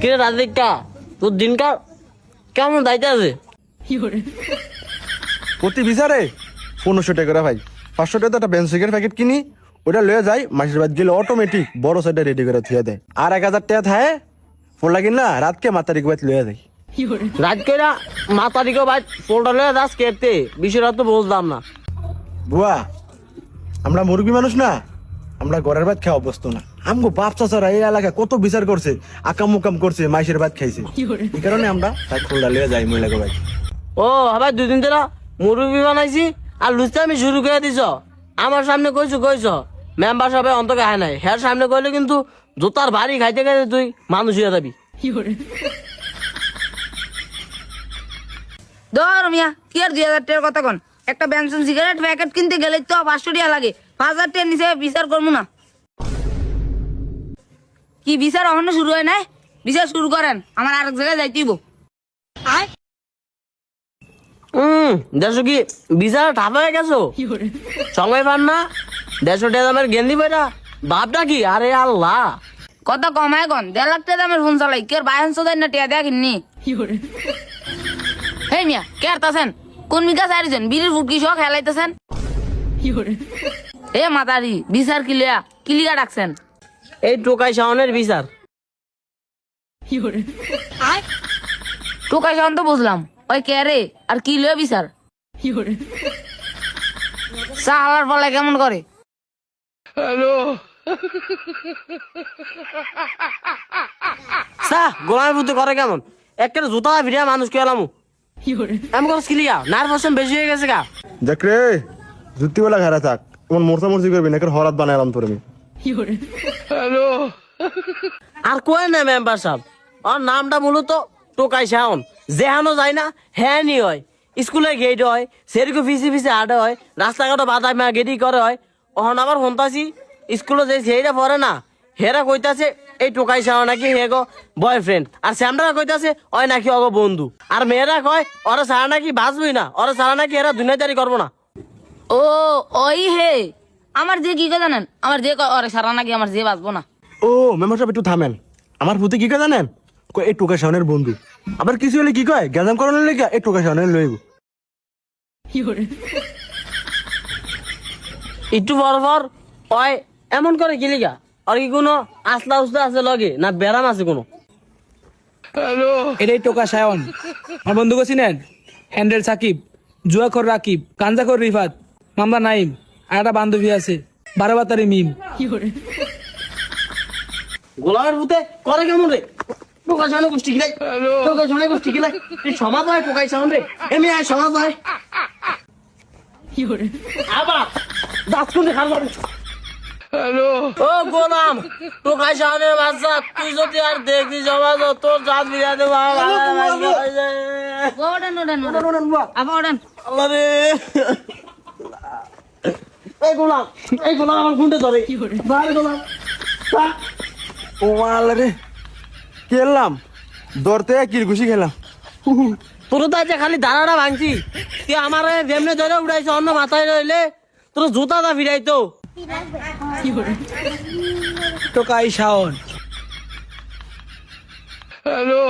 কে রাধিকা তোর দিনকার কেমন দায়িত্ব আছে? প্রতি বিচারে 1500 টাকা করে ভাই। 500 টাকা একটা বেনসিকের প্যাকেট কিনি, ওটা লয়ে যাই মাসের বাদ গেলে অটোমেটিক বড় সাইডে রেডি করে থুয়ে দেয়। আর 1000 টাকা থাকে ফোলা কিনা রাতকে মাতারি বাদ লয়ে যায়। রাজকেরা মাতারিকে ভাই পোলটা লয়ে যাস কেটে বিষয়টা তো বুঝলাম না। বুয়া আমরা মুরগি মানুষ না, আমরা ঘরের ভাত খাওয়া অভ্যস্ত না। আমগো বাপ চাচারা এই এলাকায় কত বিচার করছে, আকাম মুকাম করছে, মাইসের ভাত খাইছে। এই কারণে আমরা তাই খোলা লয়ে যাই মহিলাকে ভাই। ও ভাই 2 দিন ধরে মুরগি বানাইছি আর লুচতে আমি শুরু করে দিছ। আমার সামনে কইছ মেম্বার সবাই অন্তকে হয় নাই, হ্যাঁ সামনে কইলে কিন্তু জুতার ভারী খাইতে খাইতে তুই মানুষ হয়ে যাবি। ধর মিয়া কি আর 2000 টাকার কথা কন, একটা বেনসন সিগারেট প্যাকেট কিনতে গেলে তো 500 টাকা লাগে। 5000 টাকার নিচে বিচার করবো না। কি বিচার এখনো শুরু হয় নাই? বিচার শুরু করেন, আমার আরেক জায়গায় যাইতেইব। দেড়শো কি বিচার ঠাপা হয়ে গেছো? সময় পান না 150 টাকা দামের গেন্দি বইটা ভাবটা কি? আরে আল্লাহ কত কমায় কন, 1.5 লাখ টাকা দামের ফোন চালাই, কে বায়ন সোদাই না টিয়া দেখিনি। হে মিয়া কে আরতাছেন? কোন মিকা সারিছেন? বিড়ির ফুটকি সহ খেলাইতেছেন? এ মাতারি বিচার কিলিয়া ডাকছেন? এই টোকাই শাওনের বিচার। টোকাই সাউন্ড তো বুঝলাম, ওই কে রে আর কি লয়ে বিচার? সাহালার ফলে কেমন করে? গোলামের বুদ্ধি করে কেমন? একটা জুতা ভিড়া মানুষ কে এলাম আমি করছি কিলিয়া নার্ভাস বেশি হয়ে গেছে গা। দেখ রে জুতি বলা ঘাড়া থাক, এমন মোরসা মরসি করবি না, হরাত বানাইলাম তোর আমি। আর কয় না মেম্বার সাহেব, আর নামটা মূলত টোকাই শাওন। যেহানো যায় না হ্যাঁ নি হয়, স্কুলে গেট হয়, সেরকম ফিসে আডে হয়, রাস্তাঘাটে বাধা গেটি করে হয়। অহন আবার শুনতাছি স্কুলে যে সেইটা পড়ে না হেরা কইতাছে এই টোকাই শাওন নাকি হে গো বয়ফ্রেন্ড, আর স্যামরা কইতাছে ওই নাকি অগো বন্ধু। আর মেয়েরা কয় ওরা সারা নাকি বাঁচবই না, ওরা সারা নাকি এরা দুনিয়াদারি করবো না। ও ওই হে আমার যে কি জানেন, আমার যে ওরে সারা নাকি আমার যে বাঁচবো না। ও মেম্বার সাহেব একটু থামেন, আমার ভূতে কি কয় জানেন? কয় এই টোকা শাওনের বন্ধু। আবার কিছু হলে কি কয় গ্যাজাম করানোর লেগে এই টোকা শাওনের লইব। একটু পর ওই এমন করে কিলিগা, আর কি কোনো আসলা উসলা আছে লগে না ব্যারাম আছে কোনো? এটাই টোকা সায়ন। আমার বন্ধু চিনেন? হ্যান্ডেল সাকিব, জুয়াখর রাকিব, কাঞ্জাখর রিফাত, মামলা নাইম, আর একটা বান্ধবী আছে 12 বাতারি মিম। গোলামের ভূতে করে কেমন রে? টোকাই শাওনের গোষ্ঠী গিলাই, টোকাই শাওনের গোষ্ঠী গিলাই তুই সমাজ হয় টোকাই শাওন রে, এমনি আয় সমাজ হয়। আবার দাঁত খুলে খাবো। ও গোলাম টোকাই শাওনের বাচ্চা, তুই যদি আর দেখবি সমাজ তোর জাত বিরা দেবো। আল্লাহ রে এই গোলাম আমার গুন্ডে ধরে গোলাম। ও আল্লাহ রে খেললাম দরতে কিল ঘুষি খেলাম। তোর তো আজ খালি দাঁড়াটা ভাঙছি, তুই আমার যেমনে ধরে উড়াইছ অন্য মাথায় রইলে তোর জুতাটা ফিরাইতো। টোকাই শাওন। হ্যালো